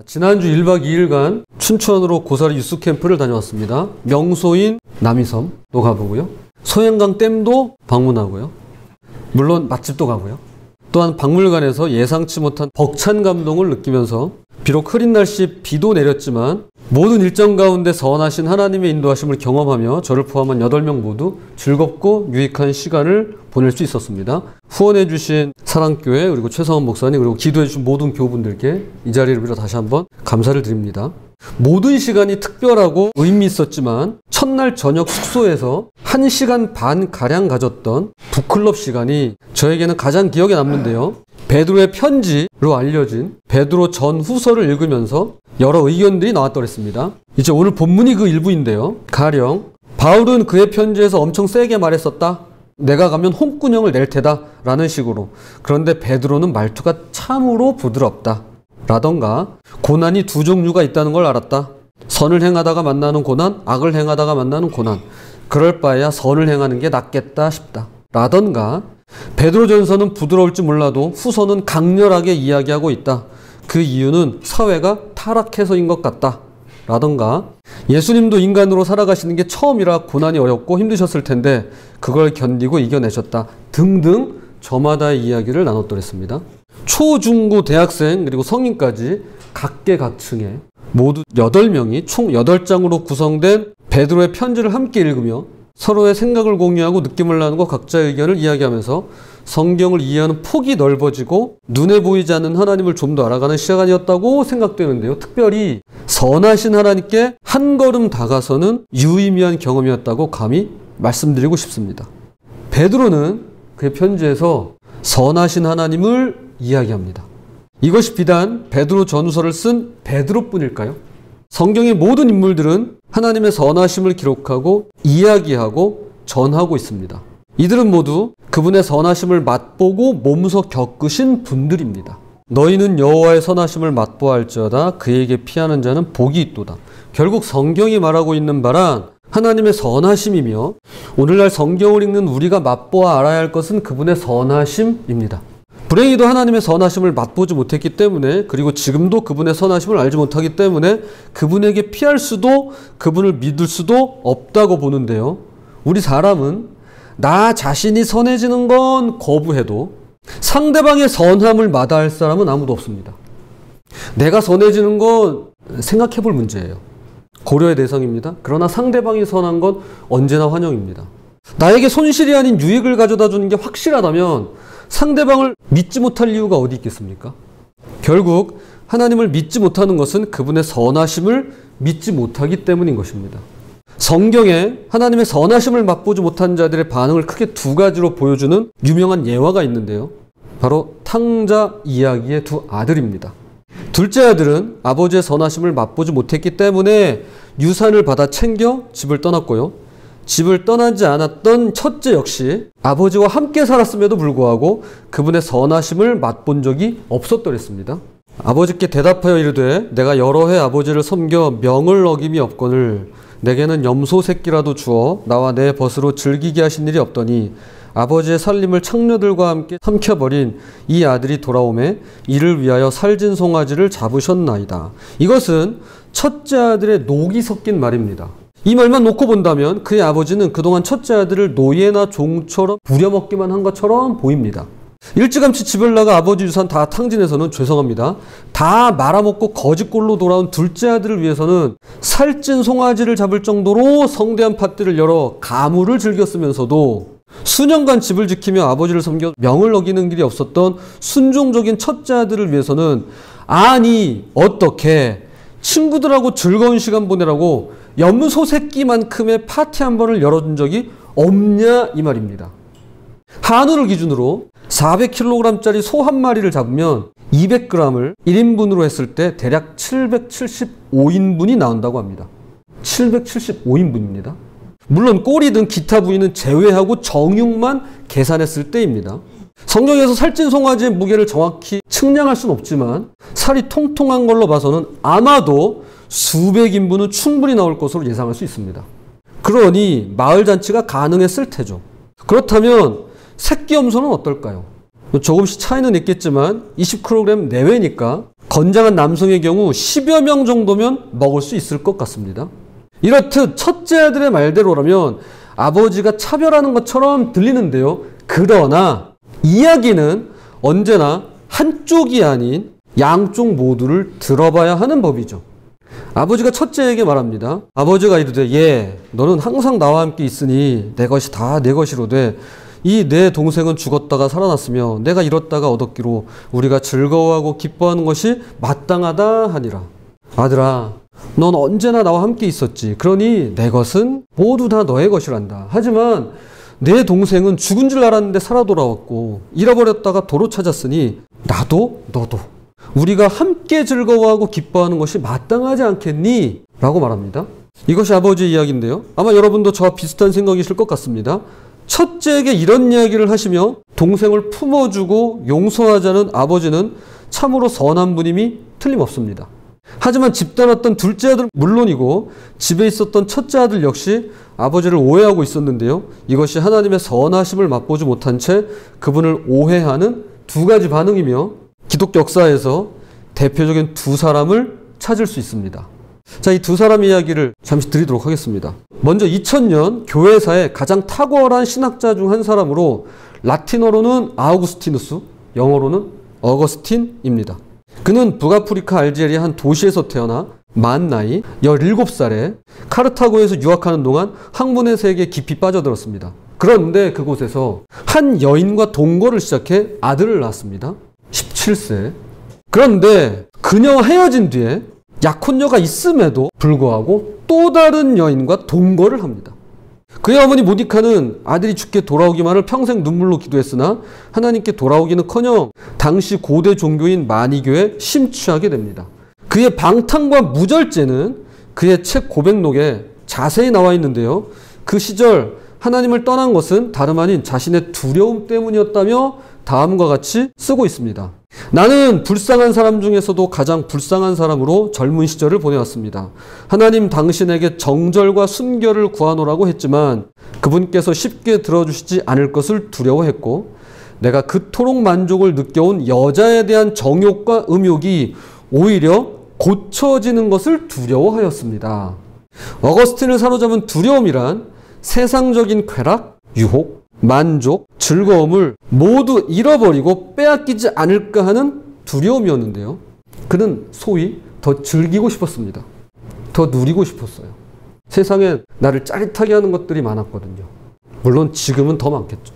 지난주 1박 2일간 춘천으로 고사리 유스 캠프를 다녀왔습니다. 명소인 남이섬도 가보고요. 소양강 댐도 방문하고요. 물론 맛집도 가고요. 또한 박물관에서 예상치 못한 벅찬 감동을 느끼면서 비록 흐린 날씨 비도 내렸지만 모든 일정 가운데 선하신 하나님의 인도하심을 경험하며 저를 포함한 8명 모두 즐겁고 유익한 시간을 보낼 수 있었습니다. 후원해 주신 사랑교회 그리고 최성원 목사님 그리고 기도해 주신 모든 교우분들께 이 자리를 빌어 다시 한번 감사를 드립니다. 모든 시간이 특별하고 의미 있었지만 첫날 저녁 숙소에서 1시간 반 가량 가졌던 북클럽 시간이 저에게는 가장 기억에 남는데요. 베드로의 편지로 알려진 베드로 전후서를 읽으면서 여러 의견들이 나왔더랬습니다. 이제 오늘 본문이 그 일부인데요. 가령 바울은 그의 편지에서 엄청 세게 말했었다. 내가 가면 홍군형을 낼 테다 라는 식으로. 그런데 베드로는 말투가 참으로 부드럽다 라던가 고난이 두 종류가 있다는 걸 알았다. 선을 행하다가 만나는 고난, 악을 행하다가 만나는 고난. 그럴 바에야 선을 행하는 게 낫겠다 싶다 라던가 베드로전서는 부드러울지 몰라도 후서는 강렬하게 이야기하고 있다. 그 이유는 사회가 타락해서인 것 같다 라던가 예수님도 인간으로 살아가시는 게 처음이라 고난이 어렵고 힘드셨을 텐데 그걸 견디고 이겨내셨다 등등 저마다의 이야기를 나눴더랬습니다. 초, 중, 고, 대학생 그리고 성인까지 각계각층의 모두 8명이 총 8장으로 구성된 베드로의 편지를 함께 읽으며 서로의 생각을 공유하고 느낌을 나누고 각자의 의견을 이야기하면서 성경을 이해하는 폭이 넓어지고 눈에 보이지 않는 하나님을 좀 더 알아가는 시간이었다고 생각되는데요. 특별히 선하신 하나님께 한 걸음 다가서는 유의미한 경험이었다고 감히 말씀드리고 싶습니다. 베드로는 그의 편지에서 선하신 하나님을 이야기합니다. 이것이 비단 베드로 전후서를 쓴 베드로뿐일까요? 성경의 모든 인물들은 하나님의 선하심을 기록하고 이야기하고 전하고 있습니다. 이들은 모두 그분의 선하심을 맛보고 몸소 겪으신 분들입니다. 너희는 여호와의 선하심을 맛보아할지어다 그에게 피하는 자는 복이 있도다. 결국 성경이 말하고 있는 바란 하나님의 선하심이며 오늘날 성경을 읽는 우리가 맛보아 알아야 할 것은 그분의 선하심입니다. 불행히도 하나님의 선하심을 맛보지 못했기 때문에 그리고 지금도 그분의 선하심을 알지 못하기 때문에 그분에게 피할 수도 그분을 믿을 수도 없다고 보는데요. 우리 사람은 나 자신이 선해지는 건 거부해도 상대방의 선함을 마다할 사람은 아무도 없습니다. 내가 선해지는 건 생각해 볼 문제예요. 고려의 대상입니다. 그러나 상대방이 선한 건 언제나 환영입니다. 나에게 손실이 아닌 유익을 가져다 주는 게 확실하다면 상대방을 믿지 못할 이유가 어디 있겠습니까? 결국 하나님을 믿지 못하는 것은 그분의 선하심을 믿지 못하기 때문인 것입니다. 성경에 하나님의 선하심을 맛보지 못한 자들의 반응을 크게 두 가지로 보여주는 유명한 예화가 있는데요. 바로 탕자 이야기의 두 아들입니다. 둘째 아들은 아버지의 선하심을 맛보지 못했기 때문에 유산을 받아 챙겨 집을 떠났고요. 집을 떠나지 않았던 첫째 역시 아버지와 함께 살았음에도 불구하고 그분의 선하심을 맛본 적이 없었더랬습니다. 아버지께 대답하여 이르되 내가 여러 해 아버지를 섬겨 명을 어김이 없거늘 내게는 염소 새끼라도 주어 나와 내 벗으로 즐기게 하신 일이 없더니 아버지의 살림을 창녀들과 함께 삼켜버린 이 아들이 돌아오매 이를 위하여 살진 송아지를 잡으셨나이다. 이것은 첫째 아들의 녹이 섞인 말입니다. 이 말만 놓고 본다면 그의 아버지는 그동안 첫째 아들을 노예나 종처럼 부려먹기만 한 것처럼 보입니다. 일찌감치 집을 나가 아버지 유산 다 탕진해서는 죄송합니다. 다 말아먹고 거지꼴로 돌아온 둘째 아들을 위해서는 살찐 송아지를 잡을 정도로 성대한 파티를 열어 가물을 즐겼으면서도 수년간 집을 지키며 아버지를 섬겨 명을 어기는 길이 없었던 순종적인 첫째 아들을 위해서는 아니 어떻게 친구들하고 즐거운 시간 보내라고 염소 새끼만큼의 파티 한 번을 열어준 적이 없냐 이 말입니다. 한우를 기준으로 400kg짜리 소 한 마리를 잡으면 200g을 1인분으로 했을 때 대략 775인분이 나온다고 합니다. 775인분입니다. 물론 꼬리 등 기타 부위는 제외하고 정육만 계산했을 때입니다. 성경에서 살찐 송아지의 무게를 정확히 측량할 수는 없지만 살이 통통한 걸로 봐서는 아마도 수백 인분은 충분히 나올 것으로 예상할 수 있습니다. 그러니 마을 잔치가 가능했을 테죠. 그렇다면 새끼 염소는 어떨까요? 조금씩 차이는 있겠지만 20kg 내외니까 건장한 남성의 경우 10여 명 정도면 먹을 수 있을 것 같습니다. 이렇듯 첫째 아들의 말대로라면 아버지가 차별하는 것처럼 들리는데요. 그러나 이야기는 언제나 한쪽이 아닌 양쪽 모두를 들어봐야 하는 법이죠. 아버지가 첫째에게 말합니다. 아버지가 이르되 예, 너는 항상 나와 함께 있으니 내 것이 다 내 것이로되 이 내 동생은 죽었다가 살아났으며 내가 잃었다가 얻었기로 우리가 즐거워하고 기뻐하는 것이 마땅하다 하니라. 아들아, 넌 언제나 나와 함께 있었지. 그러니 내 것은 모두 다 너의 것이란다. 하지만 내 동생은 죽은 줄 알았는데 살아 돌아왔고 잃어버렸다가 도로 찾았으니 나도 너도 우리가 함께 즐거워하고 기뻐하는 것이 마땅하지 않겠니? 라고 말합니다. 이것이 아버지의 이야기인데요. 아마 여러분도 저와 비슷한 생각이실 것 같습니다. 첫째에게 이런 이야기를 하시며 동생을 품어주고 용서하자는 아버지는 참으로 선한 분임이 틀림없습니다. 하지만 집 떠났던 둘째 아들 물론이고 집에 있었던 첫째 아들 역시 아버지를 오해하고 있었는데요. 이것이 하나님의 선하심을 맛보지 못한 채 그분을 오해하는 두 가지 반응이며 기독교 역사에서 대표적인 두 사람을 찾을 수 있습니다. 자, 이 두 사람 이야기를 잠시 드리도록 하겠습니다. 먼저 2000년 교회사의 가장 탁월한 신학자 중 한 사람으로 라틴어로는 아우구스티누스, 영어로는 어거스틴입니다. 그는 북아프리카 알제리아 한 도시에서 태어나 만 나이 17살에 카르타고에서 유학하는 동안 학문의 세계에 깊이 빠져들었습니다. 그런데 그곳에서 한 여인과 동거를 시작해 아들을 낳았습니다. 17세. 그런데 그녀와 헤어진 뒤에 약혼녀가 있음에도 불구하고 또 다른 여인과 동거를 합니다. 그의 어머니 모니카는 아들이 죽게 돌아오기만을 평생 눈물로 기도했으나 하나님께 돌아오기는커녕 당시 고대 종교인 마니교에 심취하게 됩니다. 그의 방탕과 무절제는 그의 책 고백록에 자세히 나와 있는데요. 그 시절 하나님을 떠난 것은 다름 아닌 자신의 두려움 때문이었다며 다음과 같이 쓰고 있습니다. 나는 불쌍한 사람 중에서도 가장 불쌍한 사람으로 젊은 시절을 보내왔습니다. 하나님 당신에게 정절과 순결을 구하노라고 했지만 그분께서 쉽게 들어주시지 않을 것을 두려워했고 내가 그토록 만족을 느껴온 여자에 대한 정욕과 음욕이 오히려 고쳐지는 것을 두려워하였습니다. 어거스틴을 사로잡은 두려움이란 세상적인 쾌락, 유혹, 만족, 즐거움을 모두 잃어버리고 빼앗기지 않을까 하는 두려움이었는데요. 그는 소위 더 즐기고 싶었습니다. 더 누리고 싶었어요. 세상에 나를 짜릿하게 하는 것들이 많았거든요. 물론 지금은 더 많겠죠.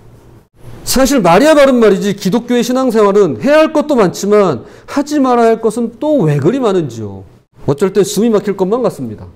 사실 말이야 바른 말이지 기독교의 신앙생활은 해야 할 것도 많지만 하지 말아야 할 것은 또 왜 그리 많은지요. 어쩔 때 숨이 막힐 것만 같습니다.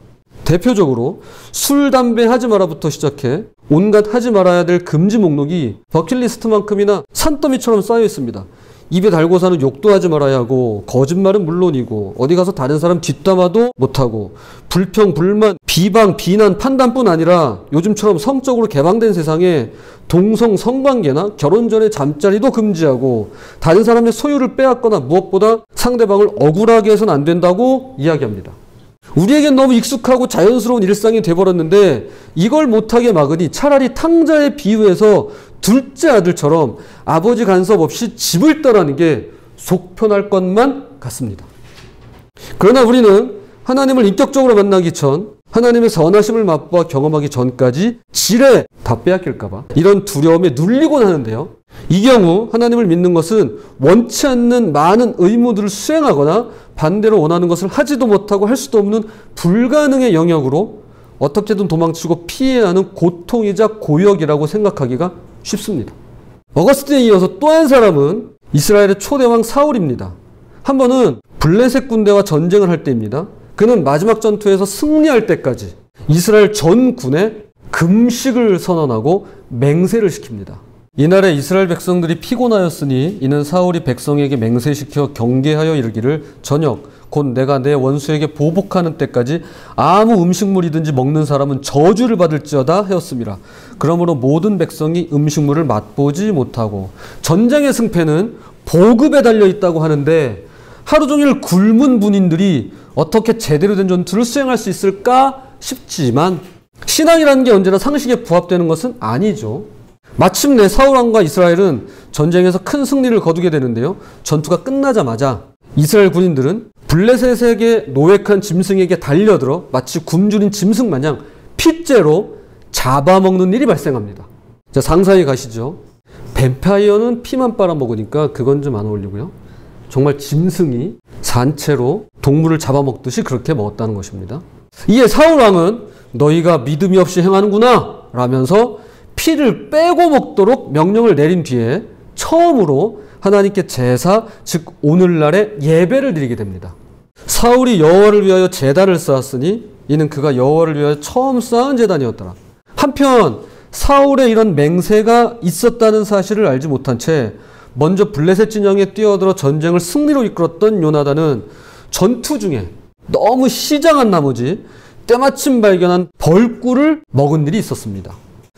대표적으로 술, 담배 하지 마라부터 시작해 온갖 하지 말아야 될 금지 목록이 버킷리스트만큼이나 산더미처럼 쌓여 있습니다. 입에 달고 사는 욕도 하지 말아야 하고 거짓말은 물론이고 어디 가서 다른 사람 뒷담화도 못하고 불평, 불만, 비방, 비난, 판단뿐 아니라 요즘처럼 성적으로 개방된 세상에 동성 성관계나 결혼 전에 잠자리도 금지하고 다른 사람의 소유를 빼앗거나 무엇보다 상대방을 억울하게 해서는 안 된다고 이야기합니다. 우리에겐 너무 익숙하고 자연스러운 일상이 돼버렸는데 이걸 못하게 막으니 차라리 탕자에 비유해서 둘째 아들처럼 아버지 간섭 없이 집을 떠나는 게 속 편할 것만 같습니다. 그러나 우리는 하나님을 인격적으로 만나기 전 하나님의 선하심을 맛보아 경험하기 전까지 지레 다 빼앗길까봐 이런 두려움에 눌리곤 하는데요. 이 경우 하나님을 믿는 것은 원치 않는 많은 의무들을 수행하거나 반대로 원하는 것을 하지도 못하고 할 수도 없는 불가능의 영역으로 어떻게든 도망치고 피해야 하는 고통이자 고역이라고 생각하기가 쉽습니다. 어거스틴에 이어서 또 한 사람은 이스라엘의 초대왕 사울입니다. 한 번은 블레셋 군대와 전쟁을 할 때입니다. 그는 마지막 전투에서 승리할 때까지 이스라엘 전군에 금식을 선언하고 맹세를 시킵니다. 이날에 이스라엘 백성들이 피곤하였으니 이는 사울이 백성에게 맹세시켜 경계하여 이르기를 저녁 곧 내가 내 원수에게 보복하는 때까지 아무 음식물이든지 먹는 사람은 저주를 받을지어다 하였습니다. 그러므로 모든 백성이 음식물을 맛보지 못하고 전쟁의 승패는 보급에 달려있다고 하는데 하루 종일 굶은 군인들이 어떻게 제대로 된 전투를 수행할 수 있을까 싶지만 신앙이라는 게 언제나 상식에 부합되는 것은 아니죠. 마침내 사울왕과 이스라엘은 전쟁에서 큰 승리를 거두게 되는데요. 전투가 끝나자마자 이스라엘 군인들은 블레셋에게 노획한 짐승에게 달려들어 마치 굶주린 짐승 마냥 핏째로 잡아먹는 일이 발생합니다. 자, 상상해 가시죠. 뱀파이어는 피만 빨아먹으니까 그건 좀 안 어울리고요. 정말 짐승이 산채로 동물을 잡아먹듯이 그렇게 먹었다는 것입니다. 이에 사울 왕은 너희가 믿음이 없이 행하는구나 라면서 피를 빼고 먹도록 명령을 내린 뒤에 처음으로 하나님께 제사, 즉 오늘날의 예배를 드리게 됩니다. 사울이 여호와를 위하여 제단을 쌓았으니 이는 그가 여호와를 위하여 처음 쌓은 제단이었더라. 한편 사울의 이런 맹세가 있었다는 사실을 알지 못한 채 먼저 블레셋 진영에 뛰어들어 전쟁을 승리로 이끌었던 요나단은 전투 중에 너무 시장한 나머지 때마침 발견한 벌꿀을 먹은 일이 있었습니다.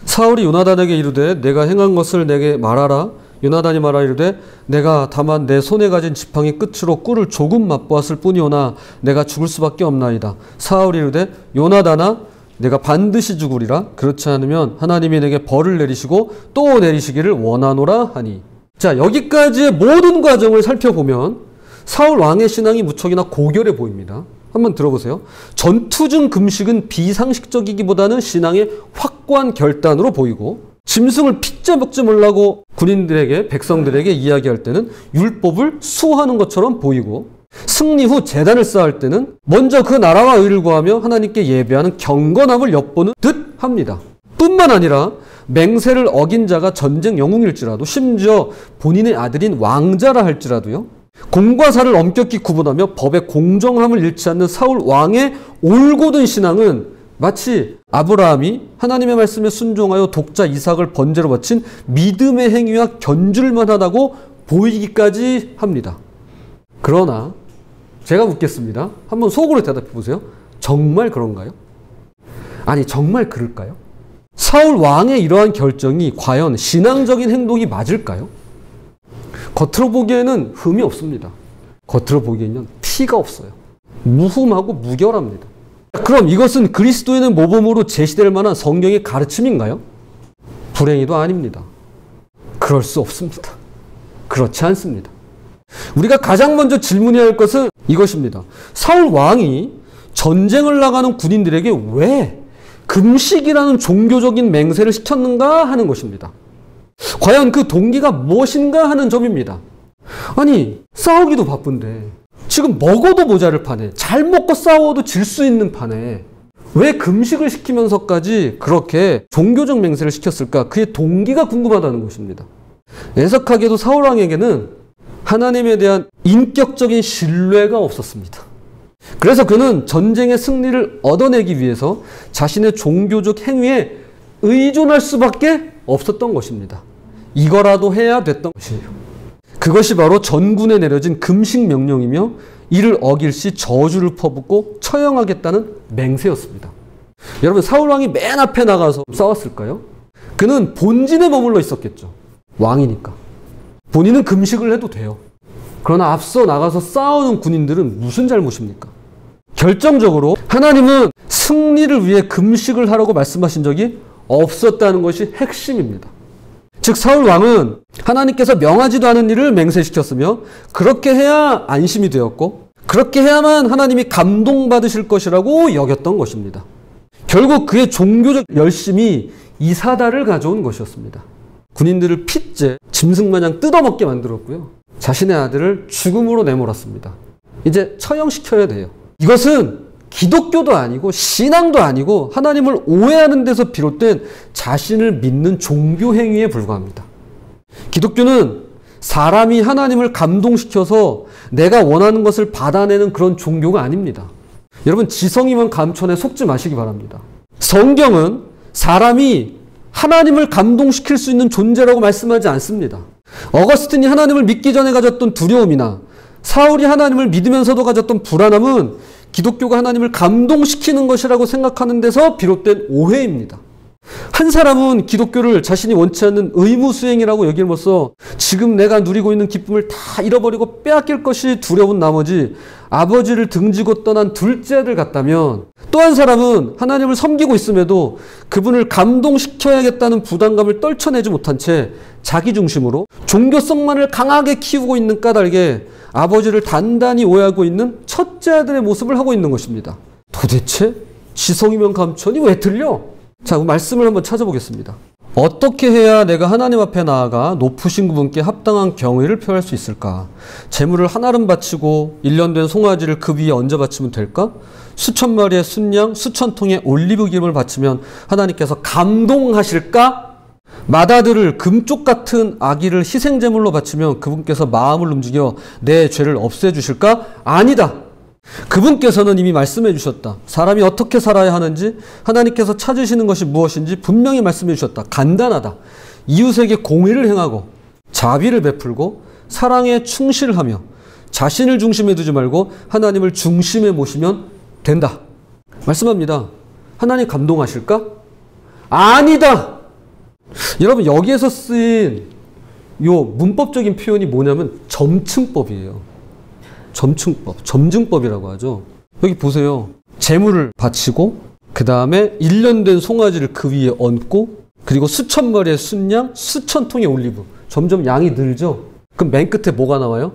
사울이 요나단에게 이르되 내가 행한 것을 내게 말하라. 요나단이 말하여 이르되 내가 다만 내 손에 가진 지팡이 끝으로 꿀을 조금 맛보았을 뿐이오나 내가 죽을 수밖에 없나이다. 사울이 이르되 요나단아 내가 반드시 죽으리라. 그렇지 않으면 하나님이 내게 벌을 내리시고 또 내리시기를 원하노라 하니. 자, 여기까지의 모든 과정을 살펴보면 사울 왕의 신앙이 무척이나 고결해 보입니다. 한번 들어보세요. 전투 중 금식은 비상식적이기보다는 신앙의 확고한 결단으로 보이고, 짐승을 핏째 먹지 말라고 군인들에게, 백성들에게 이야기할 때는 율법을 수호하는 것처럼 보이고, 승리 후 제단을 쌓을 때는 먼저 그 나라와 의를 구하며 하나님께 예배하는 경건함을 엿보는 듯 합니다. 뿐만 아니라 맹세를 어긴 자가 전쟁 영웅일지라도, 심지어 본인의 아들인 왕자라 할지라도요, 공과 사를 엄격히 구분하며 법의 공정함을 잃지 않는 사울 왕의 올곧은 신앙은 마치 아브라함이 하나님의 말씀에 순종하여 독자 이삭을 번제로 바친 믿음의 행위와 견줄만 하다고 보이기까지 합니다. 그러나 제가 묻겠습니다. 한번 속으로 대답해 보세요. 정말 그런가요? 아니, 정말 그럴까요? 사울 왕의 이러한 결정이 과연 신앙적인 행동이 맞을까요? 겉으로 보기에는 흠이 없습니다. 겉으로 보기에는 피가 없어요. 무흠하고 무결합니다. 그럼 이것은 그리스도인의 모범으로 제시될 만한 성경의 가르침인가요? 불행히도 아닙니다. 그럴 수 없습니다. 그렇지 않습니다. 우리가 가장 먼저 질문해야 할 것은 이것입니다. 사울 왕이 전쟁을 나가는 군인들에게 왜 금식이라는 종교적인 맹세를 시켰는가 하는 것입니다. 과연 그 동기가 무엇인가 하는 점입니다. 아니, 싸우기도 바쁜데 지금 먹어도 모자를 판에, 잘 먹고 싸워도 질 수 있는 판에 왜 금식을 시키면서까지 그렇게 종교적 맹세를 시켰을까? 그의 동기가 궁금하다는 것입니다. 애석하게도 사울 왕에게는 하나님에 대한 인격적인 신뢰가 없었습니다. 그래서 그는 전쟁의 승리를 얻어내기 위해서 자신의 종교적 행위에 의존할 수밖에 없었던 것입니다. 이거라도 해야 됐던 것이에요. 그것이 바로 전군에 내려진 금식 명령이며 이를 어길 시 저주를 퍼붓고 처형하겠다는 맹세였습니다. 여러분, 사울왕이 맨 앞에 나가서 싸웠을까요? 그는 본진에 머물러 있었겠죠. 왕이니까. 본인은 금식을 해도 돼요. 그러나 앞서 나가서 싸우는 군인들은 무슨 잘못입니까? 결정적으로 하나님은 승리를 위해 금식을 하라고 말씀하신 적이 없었다는 것이 핵심입니다. 즉, 사울 왕은 하나님께서 명하지도 않은 일을 맹세시켰으며 그렇게 해야 안심이 되었고 그렇게 해야만 하나님이 감동받으실 것이라고 여겼던 것입니다. 결국 그의 종교적 열심이 이 사달을 가져온 것이었습니다. 군인들을 핏째 짐승마냥 뜯어먹게 만들었고요. 자신의 아들을 죽음으로 내몰았습니다. 이제 처형시켜야 돼요. 이것은 기독교도 아니고 신앙도 아니고 하나님을 오해하는 데서 비롯된 자신을 믿는 종교 행위에 불과합니다. 기독교는 사람이 하나님을 감동시켜서 내가 원하는 것을 받아내는 그런 종교가 아닙니다. 여러분, 지성이면 감천에 속지 마시기 바랍니다. 성경은 사람이 하나님을 감동시킬 수 있는 존재라고 말씀하지 않습니다. 어거스틴이 하나님을 믿기 전에 가졌던 두려움이나 사울이 하나님을 믿으면서도 가졌던 불안함은 기독교가 하나님을 감동시키는 것이라고 생각하는 데서 비롯된 오해입니다. 한 사람은 기독교를 자신이 원치 않는 의무 수행이라고 여김으로써 지금 내가 누리고 있는 기쁨을 다 잃어버리고 빼앗길 것이 두려운 나머지 아버지를 등지고 떠난 둘째 아들 같다면, 또 한 사람은 하나님을 섬기고 있음에도 그분을 감동시켜야겠다는 부담감을 떨쳐내지 못한 채 자기 중심으로 종교성만을 강하게 키우고 있는 까닭에 아버지를 단단히 오해하고 있는 첫째 아들의 모습을 하고 있는 것입니다. 도대체 지성이면 감천이 왜 틀려? 자, 말씀을 한번 찾아보겠습니다. 어떻게 해야 내가 하나님 앞에 나아가 높으신 그분께 합당한 경의를 표할 수 있을까? 제물을 한 알은 바치고 1년 된 송아지를 그 위에 얹어 바치면 될까? 수천 마리의 순양, 수천 통의 올리브 기름을 바치면 하나님께서 감동하실까? 맏아들을 금쪽 같은 아기를 희생제물로 바치면 그분께서 마음을 움직여 내 죄를 없애주실까? 아니다. 그분께서는 이미 말씀해 주셨다. 사람이 어떻게 살아야 하는지, 하나님께서 찾으시는 것이 무엇인지 분명히 말씀해 주셨다. 간단하다. 이웃에게 공의를 행하고 자비를 베풀고 사랑에 충실하며 자신을 중심에 두지 말고 하나님을 중심에 모시면 된다. 말씀합니다. 하나님 감동하실까? 아니다. 여러분, 여기에서 쓰인 요 문법적인 표현이 뭐냐면 점층법이에요. 점층법, 점증법이라고 하죠. 여기 보세요. 제물을 바치고 그 다음에 1년 된 송아지를 그 위에 얹고 그리고 수천 마리의 순양, 수천 통의 올리브. 점점 양이 늘죠. 그럼 맨 끝에 뭐가 나와요?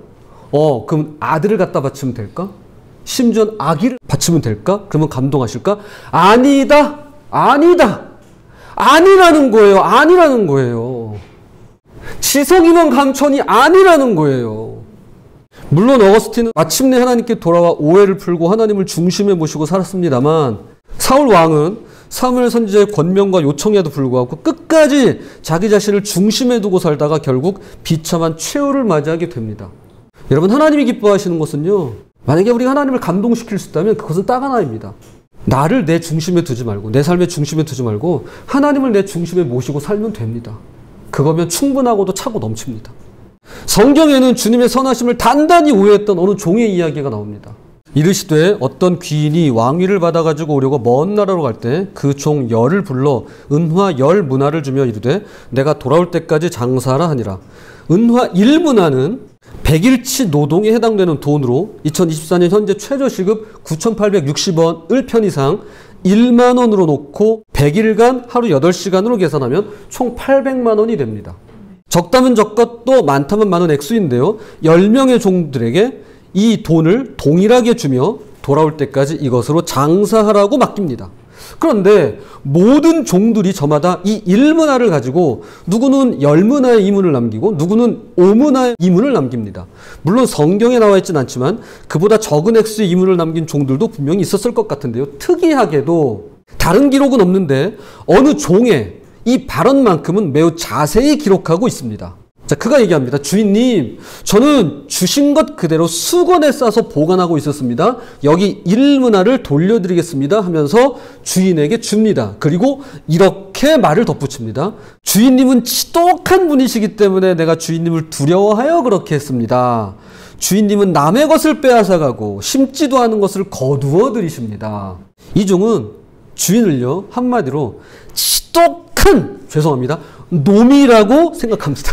그럼 아들을 갖다 바치면 될까? 심지어 아기를 바치면 될까? 그러면 감동하실까? 아니다. 아니다. 아니라는 거예요. 아니라는 거예요. 지성이면 감천이 아니라는 거예요. 물론 어거스틴은 마침내 하나님께 돌아와 오해를 풀고 하나님을 중심에 모시고 살았습니다만 사울 왕은 사무엘 선지자의 권면과 요청에도 불구하고 끝까지 자기 자신을 중심에 두고 살다가 결국 비참한 최후를 맞이하게 됩니다. 여러분, 하나님이 기뻐하시는 것은요, 만약에 우리가 하나님을 감동시킬 수 있다면 그것은 딱 하나입니다. 나를 내 중심에 두지 말고, 내 삶의 중심에 두지 말고 하나님을 내 중심에 모시고 살면 됩니다. 그거면 충분하고도 차고 넘칩니다. 성경에는 주님의 선하심을 단단히 오해했던 어느 종의 이야기가 나옵니다. 이르시되 어떤 귀인이 왕위를 받아가지고 오려고 먼 나라로 갈 때 그 종 열을 불러 은화 10문화를 주며 이르되 내가 돌아올 때까지 장사하라 하니라. 은화 1문화는 100일치 노동에 해당되는 돈으로 2024년 현재 최저시급 9,860원을 편의상 1만 원으로 놓고 100일간 하루 8시간으로 계산하면 총 800만 원이 됩니다. 적다면 적것도 많다면 많은 액수인데요. 10명의 종들에게 이 돈을 동일하게 주며 돌아올 때까지 이것으로 장사하라고 맡깁니다. 그런데 모든 종들이 저마다 이 1문화를 가지고 누구는 10문화의 이문을 남기고 누구는 5문화의 이문을 남깁니다. 물론 성경에 나와 있진 않지만 그보다 적은 액수의 이문을 남긴 종들도 분명히 있었을 것 같은데요. 특이하게도 다른 기록은 없는데 어느 종의 이 발언만큼은 매우 자세히 기록하고 있습니다. 자, 그가 얘기합니다. 주인님, 저는 주신 것 그대로 수건에 싸서 보관하고 있었습니다. 여기 1문화를 돌려드리겠습니다 하면서 주인에게 줍니다. 그리고 이렇게 말을 덧붙입니다. 주인님은 지독한 분이시기 때문에 내가 주인님을 두려워하여 그렇게 했습니다. 주인님은 남의 것을 빼앗아가고 심지도 않은 것을 거두어 들이십니다. 이 종은 주인을요, 한마디로 지독한, 죄송합니다, 놈이라고 생각합니다.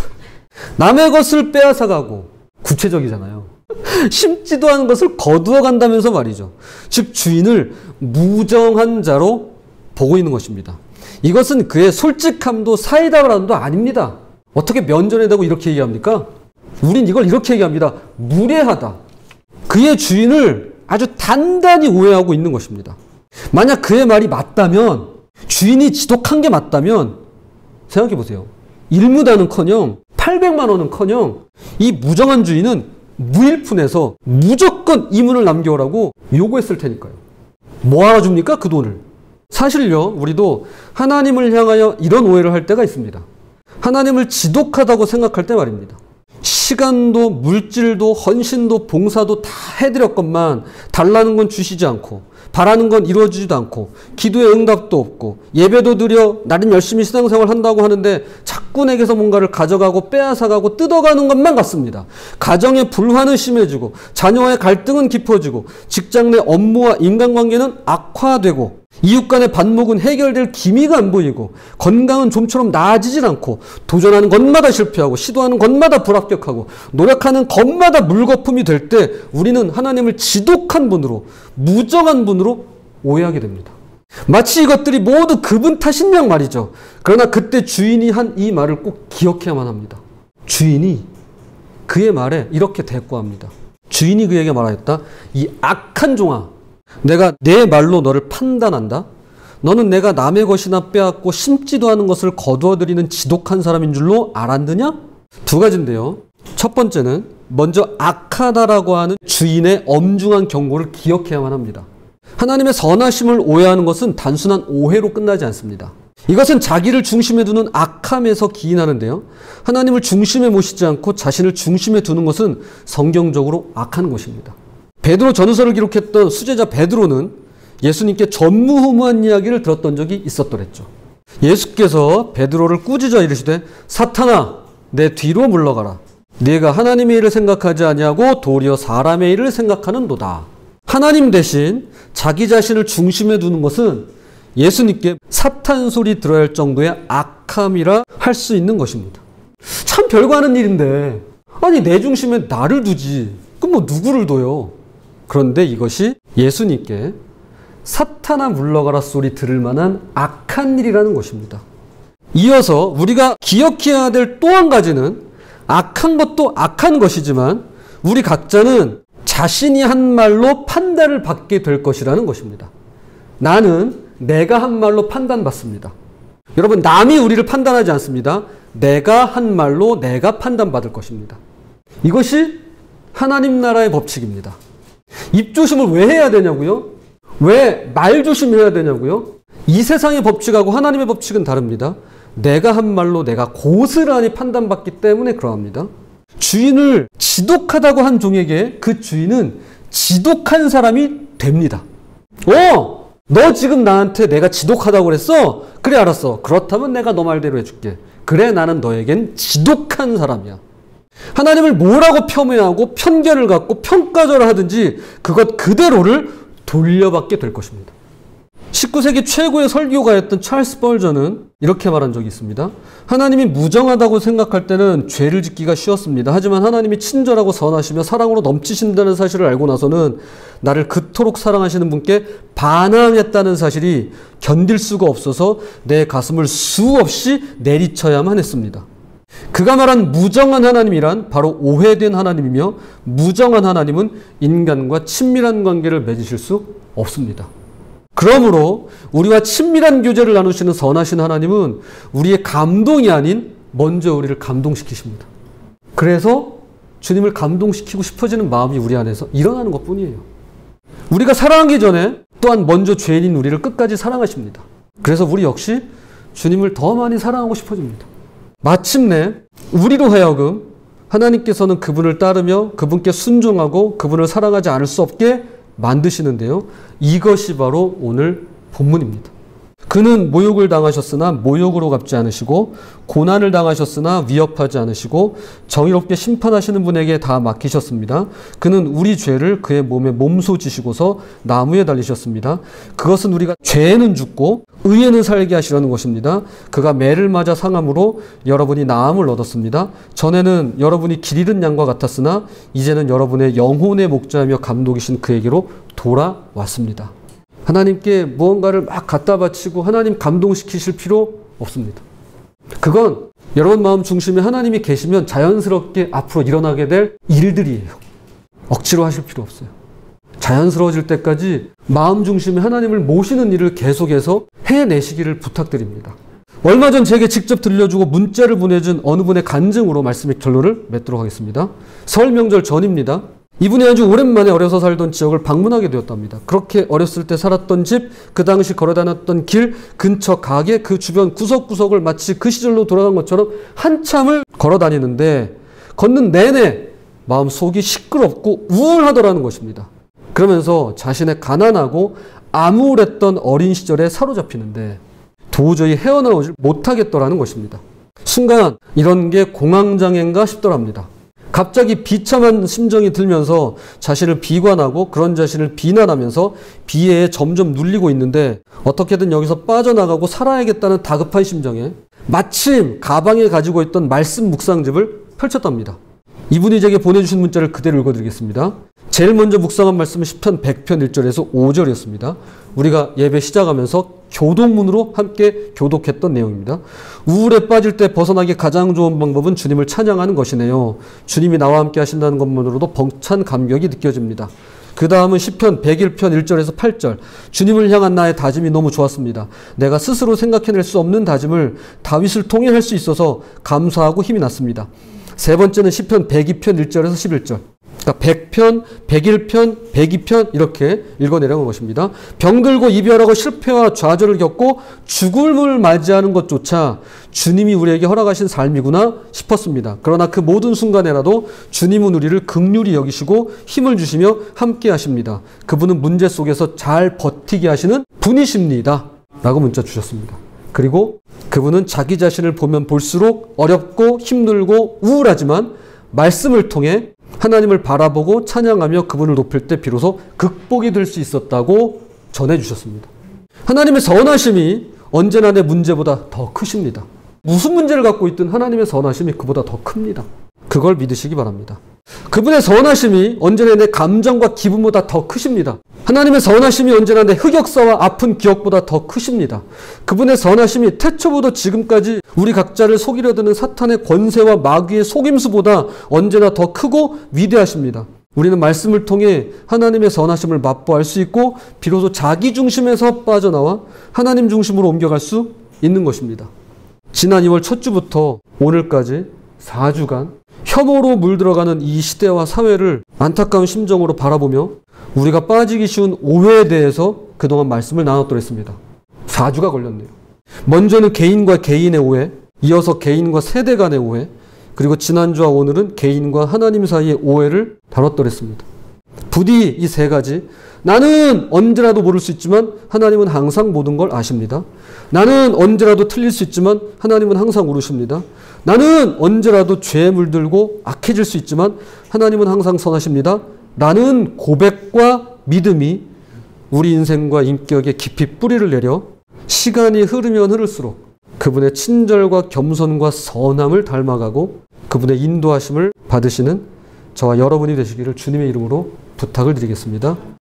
남의 것을 빼앗아가고, 구체적이잖아요. 심지도 않은 것을 거두어 간다면서 말이죠. 즉 주인을 무정한 자로 보고 있는 것입니다. 이것은 그의 솔직함도 사이다라도 아닙니다. 어떻게 면전에 대고 이렇게 얘기합니까? 우린 이걸 이렇게 얘기합니다. 무례하다. 그의 주인을 아주 단단히 오해하고 있는 것입니다. 만약 그의 말이 맞다면, 주인이 지독한 게 맞다면 생각해 보세요. 1문화는커녕 800만 원은커녕 이 무정한 주인은 무일푼에서 무조건 이문을 남겨오라고 요구했을 테니까요. 뭐 알아줍니까? 그 돈을. 사실요, 우리도 하나님을 향하여 이런 오해를 할 때가 있습니다. 하나님을 지독하다고 생각할 때 말입니다. 시간도 물질도 헌신도 봉사도 다 해드렸건만 달라는 건 주시지 않고 바라는 건 이루어지지도 않고 기도의 응답도 없고 예배도 드려 나름 열심히 신앙생활 한다고 하는데 자꾸 내게서 뭔가를 가져가고 빼앗아가고 뜯어가는 것만 같습니다. 가정의 불화는 심해지고 자녀와의 갈등은 깊어지고 직장 내 업무와 인간관계는 악화되고 이웃 간의 반목은 해결될 기미가 안 보이고 건강은 좀처럼 나아지질 않고 도전하는 것마다 실패하고 시도하는 것마다 불합격하고 노력하는 것마다 물거품이 될 때 우리는 하나님을 지독한 분으로 무정한 분으로 오해하게 됩니다. 마치 이것들이 모두 그분 탓인 양 말이죠. 그러나 그때 주인이 한 이 말을 꼭 기억해야만 합니다. 주인이 그의 말에 이렇게 대꾸합니다. 주인이 그에게 말하였다. 이 악한 종아, 내가 내 말로 너를 판단한다. 너는 내가 남의 것이나 빼앗고 심지도 않은 것을 거두어들이는 지독한 사람인 줄로 알았느냐? 두 가지인데요. 첫 번째는 먼저 악하다라고 하는 주인의 엄중한 경고를 기억해야만 합니다. 하나님의 선하심을 오해하는 것은 단순한 오해로 끝나지 않습니다. 이것은 자기를 중심에 두는 악함에서 기인하는데요. 하나님을 중심에 모시지 않고 자신을 중심에 두는 것은 성경적으로 악한 것입니다. 베드로 전후서를 기록했던 수제자 베드로는 예수님께 전무후무한 이야기를 들었던 적이 있었더랬죠. 예수께서 베드로를 꾸짖어 이르시되 사탄아 내 뒤로 물러가라. 네가 하나님의 일을 생각하지 아니하고 도리어 사람의 일을 생각하는도다. 하나님 대신 자기 자신을 중심에 두는 것은 예수님께 사탄 소리 들어야 할 정도의 악함이라 할 수 있는 것입니다. 참 별거 아닌 일인데 아니 내 중심에 나를 두지 그럼 뭐 누구를 둬요. 그런데 이것이 예수님께 사탄아 물러가라 소리 들을 만한 악한 일이라는 것입니다. 이어서 우리가 기억해야 될 또 한 가지는 악한 것도 악한 것이지만 우리 각자는 자신이 한 말로 판단을 받게 될 것이라는 것입니다. 나는 내가 한 말로 판단받습니다. 여러분, 남이 우리를 판단하지 않습니다. 내가 한 말로 내가 판단받을 것입니다. 이것이 하나님 나라의 법칙입니다. 입조심을 왜 해야 되냐고요? 왜 말조심해야 되냐고요? 이 세상의 법칙하고 하나님의 법칙은 다릅니다. 내가 한 말로 내가 고스란히 판단받기 때문에 그러합니다. 주인을 지독하다고 한 종에게 그 주인은 지독한 사람이 됩니다. 너 지금 나한테 내가 지독하다고 그랬어? 그래 알았어. 그렇다면 내가 너 말대로 해줄게. 그래 나는 너에겐 지독한 사람이야. 하나님을 뭐라고 폄훼하고 편견을 갖고 평가절하 하든지 그것 그대로를 돌려받게 될 것입니다. 19세기 최고의 설교가였던 찰스 벌전은 이렇게 말한 적이 있습니다. 하나님이 무정하다고 생각할 때는 죄를 짓기가 쉬웠습니다. 하지만 하나님이 친절하고 선하시며 사랑으로 넘치신다는 사실을 알고 나서는 나를 그토록 사랑하시는 분께 반항했다는 사실이 견딜 수가 없어서 내 가슴을 수없이 내리쳐야만 했습니다. 그가 말한 무정한 하나님이란 바로 오해된 하나님이며 무정한 하나님은 인간과 친밀한 관계를 맺으실 수 없습니다. 그러므로 우리와 친밀한 교제를 나누시는 선하신 하나님은 우리의 감동이 아닌 먼저 우리를 감동시키십니다. 그래서 주님을 감동시키고 싶어지는 마음이 우리 안에서 일어나는 것뿐이에요. 우리가 사랑하기 전에 또한 먼저 죄인인 우리를 끝까지 사랑하십니다. 그래서 우리 역시 주님을 더 많이 사랑하고 싶어집니다. 마침내 우리로 하여금 하나님께서는 그분을 따르며 그분께 순종하고 그분을 사랑하지 않을 수 없게 만드시는데요. 이것이 바로 오늘 본문입니다. 그는 모욕을 당하셨으나 모욕으로 갚지 않으시고 고난을 당하셨으나 위협하지 않으시고 정의롭게 심판하시는 분에게 다 맡기셨습니다. 그는 우리 죄를 그의 몸에 몸소 지시고서 나무에 달리셨습니다. 그것은 우리가 죄에는 죽고 의에는 살게 하시려는 것입니다. 그가 매를 맞아 상함으로 여러분이 나음을 얻었습니다. 전에는 여러분이 길 잃은 양과 같았으나 이제는 여러분의 영혼의 목자이며 감독이신 그에게로 돌아왔습니다. 하나님께 무언가를 막 갖다 바치고 하나님 감동시키실 필요 없습니다. 그건 여러분 마음 중심에 하나님이 계시면 자연스럽게 앞으로 일어나게 될 일들이에요. 억지로 하실 필요 없어요. 자연스러워질 때까지 마음 중심에 하나님을 모시는 일을 계속해서 해내시기를 부탁드립니다. 얼마 전 제게 직접 들려주고 문자를 보내준 어느 분의 간증으로 말씀의 결론을 맺도록 하겠습니다. 설 명절 전입니다. 이분이 아주 오랜만에 어려서 살던 지역을 방문하게 되었답니다. 그렇게 어렸을 때 살았던 집, 그 당시 걸어다녔던 길, 근처 가게, 그 주변 구석구석을 마치 그 시절로 돌아간 것처럼 한참을 걸어다니는데 걷는 내내 마음속이 시끄럽고 우울하더라는 것입니다. 그러면서 자신의 가난하고 암울했던 어린 시절에 사로잡히는데 도저히 헤어나오질 못하겠더라는 것입니다. 순간 이런 게 공황장애인가 싶더랍니다. 갑자기 비참한 심정이 들면서 자신을 비관하고 그런 자신을 비난하면서 비애에 점점 눌리고 있는데 어떻게든 여기서 빠져나가고 살아야겠다는 다급한 심정에 마침 가방에 가지고 있던 말씀 묵상집을 펼쳤답니다. 이분이 제게 보내주신 문자를 그대로 읽어드리겠습니다. 제일 먼저 묵상한 말씀은 시편 100편 1절에서 5절이었습니다. 우리가 예배 시작하면서 교독문으로 함께 교독했던 내용입니다. 우울에 빠질 때 벗어나기 가장 좋은 방법은 주님을 찬양하는 것이네요. 주님이 나와 함께 하신다는 것만으로도 벅찬 감격이 느껴집니다. 그 다음은 시편 101편 1절에서 8절. 주님을 향한 나의 다짐이 너무 좋았습니다. 내가 스스로 생각해낼 수 없는 다짐을 다윗을 통해 할 수 있어서 감사하고 힘이 났습니다. 세 번째는 시편 102편 1절에서 11절. 그러니까 100편, 101편, 102편 이렇게 읽어내려는 것입니다. 병들고 이별하고 실패와 좌절을 겪고 죽음을 맞이하는 것조차 주님이 우리에게 허락하신 삶이구나 싶었습니다. 그러나 그 모든 순간에라도 주님은 우리를 긍휼히 여기시고 힘을 주시며 함께 하십니다. 그분은 문제 속에서 잘 버티게 하시는 분이십니다. 라고 문자 주셨습니다. 그리고 그분은 자기 자신을 보면 볼수록 어렵고 힘들고 우울하지만 말씀을 통해 하나님을 바라보고 찬양하며 그분을 높일 때 비로소 극복이 될 수 있었다고 전해주셨습니다. 하나님의 선하심이 언제나 내 문제보다 더 크십니다. 무슨 문제를 갖고 있든 하나님의 선하심이 그보다 더 큽니다. 그걸 믿으시기 바랍니다. 그분의 선하심이 언제나 내 감정과 기분보다 더 크십니다. 하나님의 선하심이 언제나 내 흑역사와 아픈 기억보다 더 크십니다. 그분의 선하심이 태초부터 지금까지 우리 각자를 속이려 드는 사탄의 권세와 마귀의 속임수보다 언제나 더 크고 위대하십니다. 우리는 말씀을 통해 하나님의 선하심을 맛보할 수 있고 비로소 자기 중심에서 빠져나와 하나님 중심으로 옮겨갈 수 있는 것입니다. 지난 2월 첫 주부터 오늘까지 4주간 혐오로 물들어가는 이 시대와 사회를 안타까운 심정으로 바라보며 우리가 빠지기 쉬운 오해에 대해서 그동안 말씀을 나눴도록 했습니다. 4주가 걸렸네요. 먼저는 개인과 개인의 오해, 이어서 개인과 세대 간의 오해, 그리고 지난주와 오늘은 개인과 하나님 사이의 오해를 다뤘도록 했습니다. 부디 이 세 가지, 나는 언제라도 모를 수 있지만 하나님은 항상 모든 걸 아십니다. 나는 언제라도 틀릴 수 있지만 하나님은 항상 오르십니다. 나는 언제라도 죄에 물들고 악해질 수 있지만 하나님은 항상 선하십니다. 라는 고백과 믿음이 우리 인생과 인격에 깊이 뿌리를 내려 시간이 흐르면 흐를수록 그분의 친절과 겸손과 선함을 닮아가고 그분의 인도하심을 받으시는 저와 여러분이 되시기를 주님의 이름으로 부탁을 드리겠습니다.